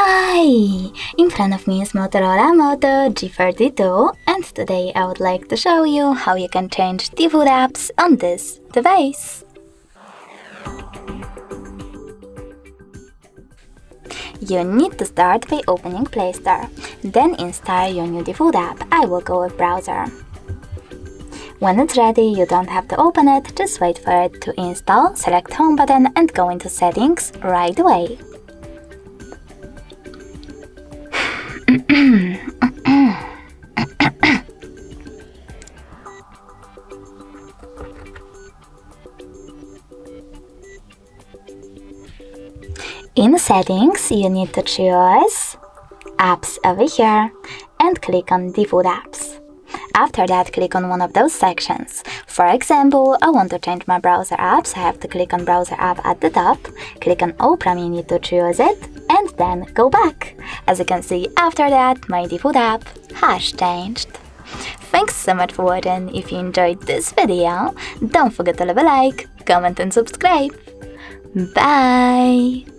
Hi! In front of me is Motorola Moto G42, and today I would like to show you how you can change default apps on this device. You need to start by opening Play Store, then install your new default app. I will go with browser. When it's ready, you don't have to open it, just wait for it to install, select Home button and go into Settings right away. In Settings, you need to choose Apps over here and click on Default Apps. After that, click on one of those sections. For example, I want to change my browser apps. I have to click on Browser app at the top, click on Opera Mini to choose it, and then go back. As you can see, after that, my default app has changed. Thanks so much for watching. If you enjoyed this video, don't forget to leave a like, comment and subscribe. Bye!